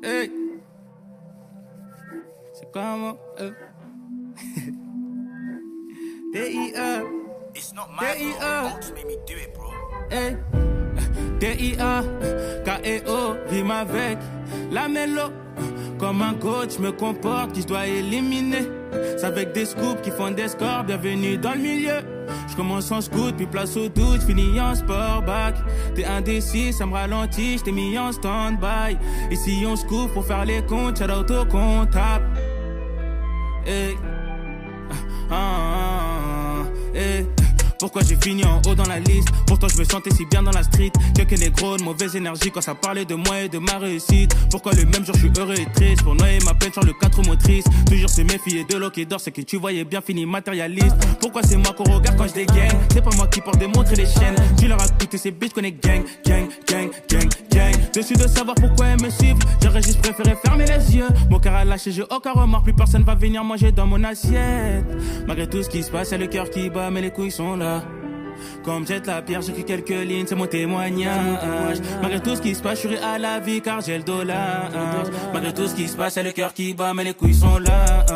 Hey. C'est comment D.I.A. It's not my fault. Don't make me do it, bro. Hey. D.I.A. K.E.O. Rime avec la mélo. Comme un coach, me comporte qui je dois éliminer. C'est avec des scoops qui font des scores. Bienvenue dans le milieu. Je commence en scout, puis place au doute, finis en sport back. T'es indécis, ça me ralentit, j't'ai mis en stand-by. Ici on scoop pour faire les comptes, shout out au comptable. Hey. Hey. Pourquoi j'ai fini en haut dans la liste? Pourtant je me sentais si bien dans la street. Quelques négros de mauvaise énergie quand ça parlait de moi et de ma réussite. Pourquoi le même jour je suis heureux et triste? Pour noyer ma peine sur le 4 motrices. Toujours se méfier de l'eau qui dort, c'est que tu voyais bien fini matérialiste. Pourquoi c'est moi qu'on regarde quand je dégaine? C'est pas moi qui porte des montres et des chaînes. Tu leur as coûté ces bitches qu'on est gang, gang, gang, gang, gang. Dessus de savoir pourquoi elles me suivent, j'aurais juste préféré fermer les yeux. Mon cœur a lâché, j'ai aucun remords, plus personne va venir manger dans mon assiette. Malgré tout ce qui se passe, c'est le cœur qui bat, mais les couilles sont là. Comme jette la pierre, j'écris quelques lignes, c'est mon témoignage. Malgré tout ce qui se passe, je suis à la vie car j'ai le dollar. Malgré tout ce qui se passe, c'est le cœur qui bat, mais les couilles sont là.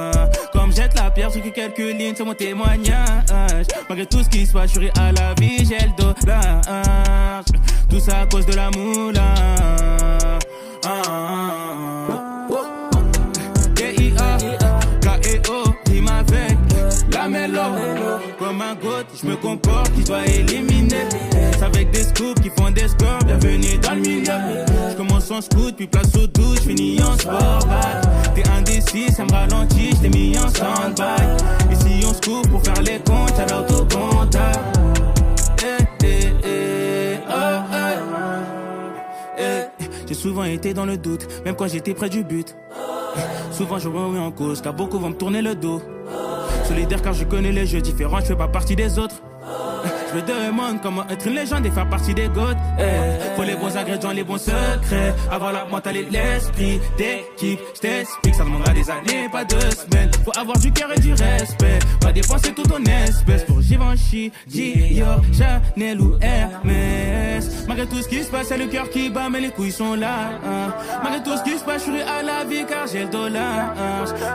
Comme jette la pierre, j'écris quelques lignes, c'est mon témoignage. Malgré tout ce qui se passe, je suis à la vie, j'ai le dollar. Tout ça à cause de la moula. D.I.A. K.E.O. Rime avec la mélo. Comme un goth, je me comporte, qui doit éliminer. C'est avec des scoops qui font des scores, bienvenue dans le milieu. Je commence en scout, puis place au douche, finis en sport back. T'es indécis, ça me ralentit, j't'ai mis en stand-by. Ici on scoop pour faire les comptes, shout out au comptable. J'ai souvent été dans le doute, même quand j'étais près du but. Souvent je remets en cause, car beaucoup vont me tourner le dos. Solidaire car je connais les jeux différents, je fais pas partie des autres. Je me demande comment être une légende et faire partie des goths. Faut les bons ingrédients, les bons secrets. Avoir la mentalité, l'esprit d'équipe. Je t'explique, ça demandera des années, pas 2 semaines. Faut avoir du cœur et du respect. Pas dépenser tout ton espèce pour Givenchy, Dior, Chanel ou Hermès. Malgré tout ce qui se passe, c'est le cœur qui bat, mais les couilles sont là. Malgré tout ce qui se passe, je suis à la vie car j'ai le dollar.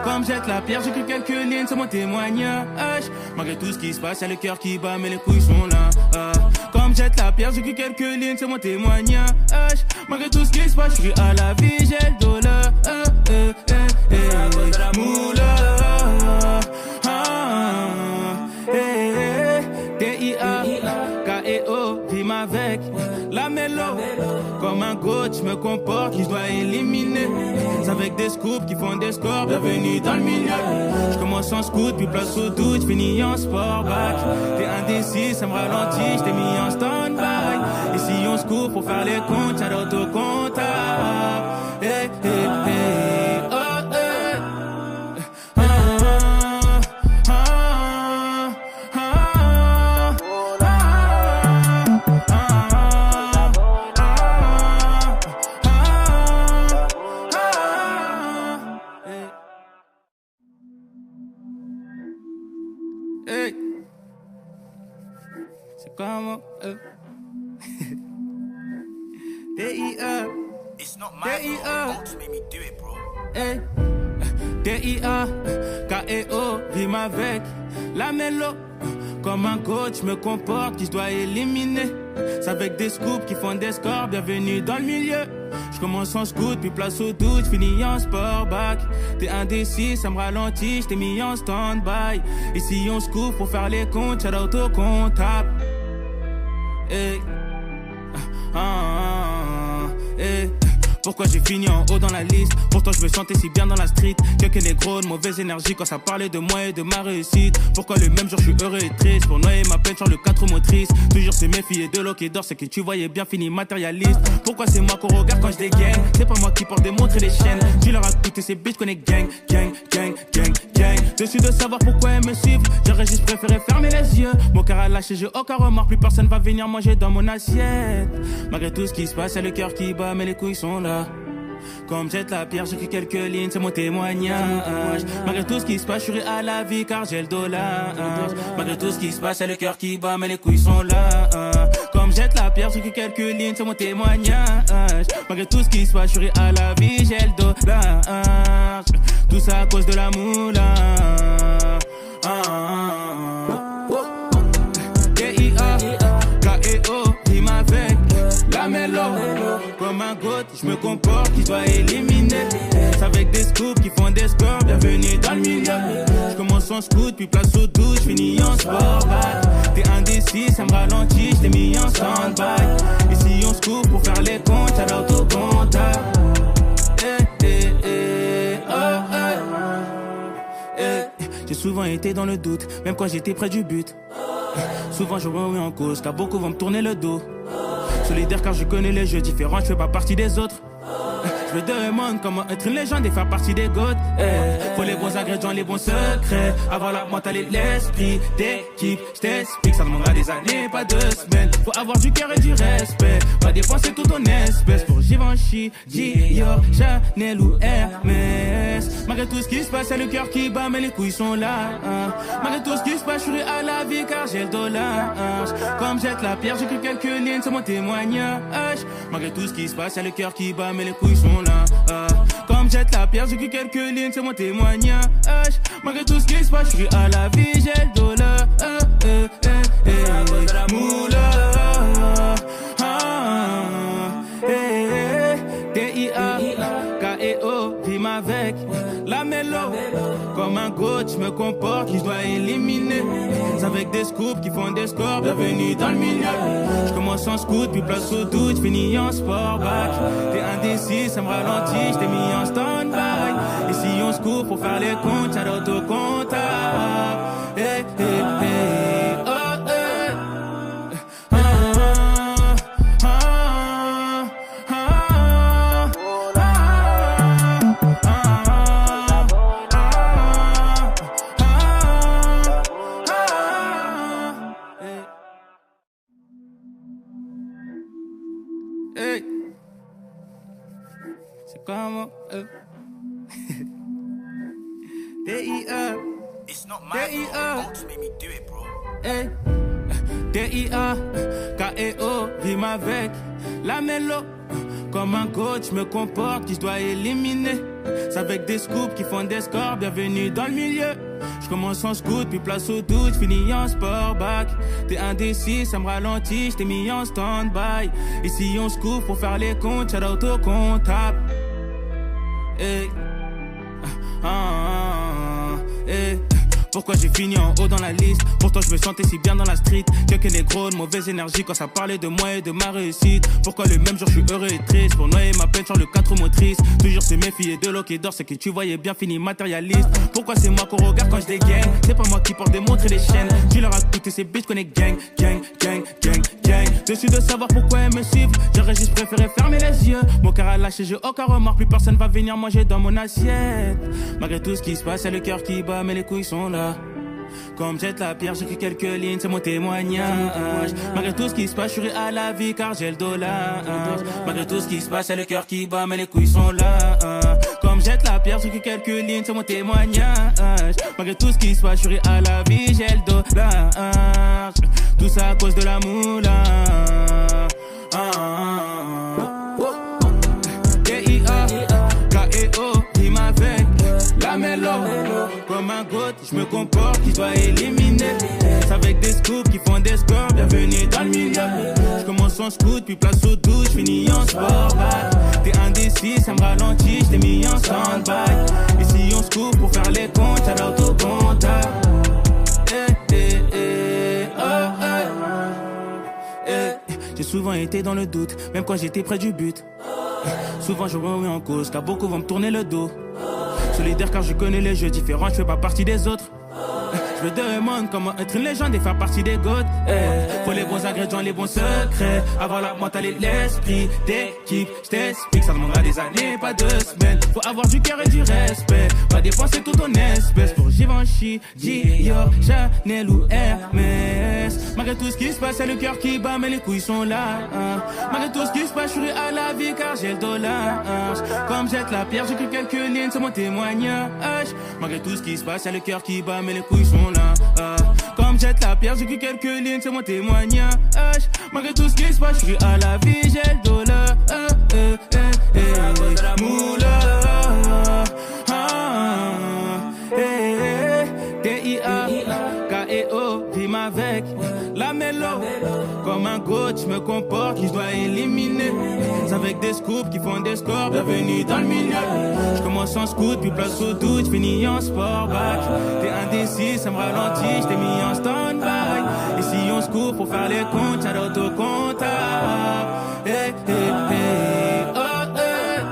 Comme jette la pierre, j'écris quelques lignes, c'est mon témoignage. Malgré tout ce qui se passe, c'est le cœur qui bat, mais les couilles sont là. Comme jette la pierre, j'écris quelques lignes, c'est mon témoignage. Malgré tout ce qui se passe, je suis à la vie, j'ai le dollar. Moula. D.I.A. K.E.O. Rime avec la mélo. Comme un coach, je me comporte, qui je dois éliminer. C'est avec des scoops qui font des scores, bienvenue dans le milieu. Je commence en scout, puis place au doute, finis en sport back. T'es indécis, ça me ralentit, j't'ai mis en stand-by. Ici on scoop pour faire les comptes, shout out au comptable. Hey, hey, hey, oh, hey. Hey. C'est comment D.I.A. It's not my fault. Don't make me do it, bro. Hey. D.I.A. K.E.O. Rime avec la mélo. Comme un coach, je me comporte, qui je dois éliminer. C'est avec des scoops qui font des scores, bienvenue dans le milieu. Je commence en scout, puis place au doute, finis en sport back. T'es indécis, ça me ralentit, j't'ai mis en stand-by. Ici on scoop pour faire les comptes, shout out au comptable. Hey. Hey. Pourquoi j'ai fini en haut dans la liste? Pourtant je me sentais si bien dans la street. Quelques négros de mauvaise énergie quand ça parlait de moi et de ma réussite. Pourquoi le même jour je suis heureux et triste? Pour noyer ma peine sur le 4 motrices. Toujours se méfier de l'eau qui dort, c'est que tu voyais bien fini matérialiste. Pourquoi c'est moi qu'on regarde quand je dégaine? C'est pas moi qui porte des montres et des chaînes. Tu leur as coûté ces bitches qu'on est gang, gang, gang, gang, gang. Dessus de savoir pourquoi elles me suivent, j'aurais juste préféré fermer les yeux. Mon cœur a lâché, j'ai aucun remords, plus personne va venir manger dans mon assiette. Malgré tout ce qui se passe, c'est le cœur qui bat, mais les couilles sont là. Comme jette la pierre, j'écris quelques lignes, c'est mon témoignage. Malgré tout ce qui se passe, je suis à la vie car j'ai le dollar. Malgré tout ce qui se passe, c'est le cœur qui bat, mais les couilles sont là. Comme jette la pierre, j'écris quelques lignes, c'est mon témoignage. Malgré tout ce qui se passe, je suis à la vie, j'ai le dos large. Tout ça à cause de la moula. D-I-A, K-E-O, rime avec la mélo. Comme un goth, je me comporte, qui doit éliminer. C'est avec des scoops qui font des scores, bienvenue dans le milieu. Je commence en scoot, puis place au doute, je finis en sport. T'es indécis, ça me ralentit, je t'ai mis en stand-by. Et si on se coupe pour faire les comptes, y'a l'autocontact. J'ai souvent été dans le doute, même quand j'étais près du but. Souvent je remets en cause, car beaucoup vont me tourner le dos. Solidaire car je connais les jeux différents, je fais pas partie des autres. Je me demande comment être une légende et faire partie des goths. Faut les bons ingrédients, les bons secrets. Avoir la mentalité et l'esprit d'équipe. Je t'explique, ça demandera des années, pas 2 semaines. Faut avoir du cœur et du respect. Pas dépenser tout ton espèce pour Givenchy, Dior, Chanel ou Hermès. Malgré tout ce qui se passe, c'est le cœur qui bat, mais les couilles sont là. Malgré tout ce qui se passe, je suis à la vie car j'ai le dollar. Comme jette la pierre, j'écris quelques lignes, c'est mon témoignage. Malgré tout ce qui se passe, c'est le cœur qui bat, mais les couilles sont là. Comme jette la pierre, j'écris quelques lignes, c'est mon témoignage. Malgré tout ce qui se passe, je suis à la vie, j'ai le dollar. Moula. D-I-A, K-E-O, rime avec la mélo. Comme un coach, je me comporte, qui je dois éliminer. C'est avec des scoops qui font des scores, bienvenue dans le milieu. Je commence en scoot, puis place au doute, je finis en sport back. T'es indécis, ça me ralentit, je t'ai mis en stand-by. Et si on se coupe pour faire les comptes, y'a l'autocontact. C'est comment D-I-A. It's not my fault, don't make me do it, bro. D-I-A, K-E-O, rime avec la mélo. Comme un coach, je me comporte, qui je dois éliminer. C'est avec des scoops qui font des scores, bienvenue dans le milieu. Je commence en scoot, puis place au doute, je finis en sport back. T'es indécis, ça me ralentit, je t'ai mis en stand-by. Et si on se coupe pour faire les comptes, y'a l'autocontact. Pourquoi j'ai fini en haut dans la liste? Pourtant je me sentais si bien dans la street. Quelques négros de mauvaise énergie quand ça parlait de moi et de ma réussite. Pourquoi le même jour je suis heureux et triste? Pour noyer ma peine sur le 4 motrices. Toujours se méfier de l'eau qui dort, c'est que tu voyais bien fini matérialiste. Pourquoi c'est moi qu'on regarde quand je dégaine? C'est pas moi qui porte des montres et des chaînes. Tu leur as coûté ces bitches qu'on est gang, gang, gang, gang, gang. Dessus de savoir pourquoi elles me suivent, j'aurais juste préféré fermer les yeux. Mon cœur a lâché, j'ai aucun remords, plus personne va venir manger dans mon assiette. Malgré tout ce qui se passe, c'est le cœur qui bat, mais les couilles sont là. Comme jette la pierre, j'écris quelques lignes, c'est mon témoignage. Malgré tout ce qui se passe, je suis à la vie car j'ai le dollar. Malgré tout ce qui se passe, c'est le cœur qui bat, mais les couilles sont là. Comme jette la pierre, j'écris quelques lignes, c'est mon témoignage. Malgré tout ce qui se passe, je suis à la vie, j'ai le dollar. Tout ça à cause de la moula. D-I-A, K-E-O, rime avec la mélo. Comme un goth, je me comporte, qui doit éliminer. C'est avec des scoops qui font des scores, bienvenue dans le milieu. Je commence en scoot, puis place au doute, je finis en sport back. T'es indécis, ça me ralentit, je t'ai mis en stand-by. Et si on se coupe pour faire les comptes, y'a l'autocontact. J'ai souvent été dans le doute, même quand j'étais près du but. Souvent je remets en cause, car beaucoup vont me tourner le dos. Solidaire car je connais les jeux différents, je fais pas partie des autres. Je me demande comment être une légende et faire partie des goths. Faut les bons ingrédients, les bons secrets. Avoir la mentalité et l'esprit d'équipe. Je t'explique, ça demandera des années, pas 2 semaines. Faut avoir du cœur et du respect. Pas dépenser tout ton espèce pour Givenchy, Dior, Chanel ou Hermès. Malgré tout ce qui se passe, c'est le cœur qui bat, mais les couilles sont là. Malgré tout ce qui se passe, je suis à la vie car j'ai le dollar. Comme jette la pierre, j'écris quelques lignes, c'est mon témoignage. Malgré tout ce qui se passe, c'est le cœur qui bat, mais les couilles sont là. Comme me jette la pierre, j'écris quelques lignes, c'est mon témoignage. Malgré tout ce qui se passe, je suis à la vie, j'ai le dollar. Moula. T-I-A-K-E-O, rime avec la mélo. Comme un coach, me comporte, qui je dois éliminer. C'est avec des scoops qui font des scores, bienvenue dans le milieu. Je commence en scout, puis place au doute, je finis en sport back. T'es indécis, ça me ralentit, je t'ai mis en stand-by. Et si on se coupe pour faire les comptes, y'a l'autocomptable. Hey, hey, hey, oh, hey.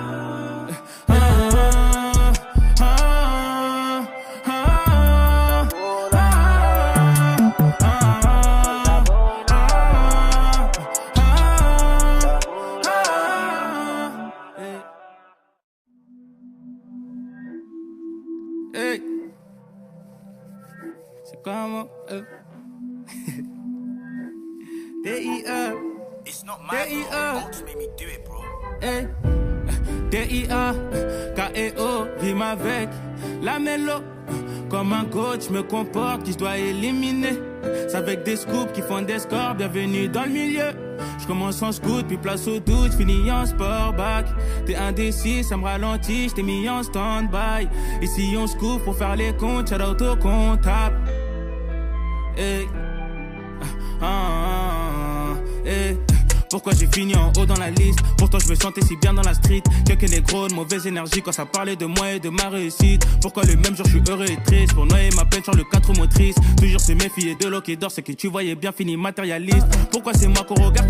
Hey. C'est comment D.I.A. It's not my fault. Don't make me do it, bro. Hey. D.I.A.K.E.O. rime avec la mélo. Comme un coach, me comporte, qui je dois éliminer. C'est avec des scoops qui font des scores, bienvenue dans le milieu. Je commence en scout, puis place au doute, je finis en sport back. T'es indécis, ça me ralentit, je t'ai mis en stand-by. Et si on se coupe pour faire les comptes, y'a l'autocomptable. Hey. Hey. Pourquoi j'ai fini en haut dans la liste? Pourtant je me sentais si bien dans la street. Quelques négros de mauvaise énergie quand ça parlait de moi et de ma réussite. Pourquoi le même jour je suis heureux et triste? Pour noyer ma peine sur le 4 motrices. Toujours se méfier de l'eau qui dort, c'est que tu voyais bien fini matérialiste. Pourquoi c'est moi qu'on regarde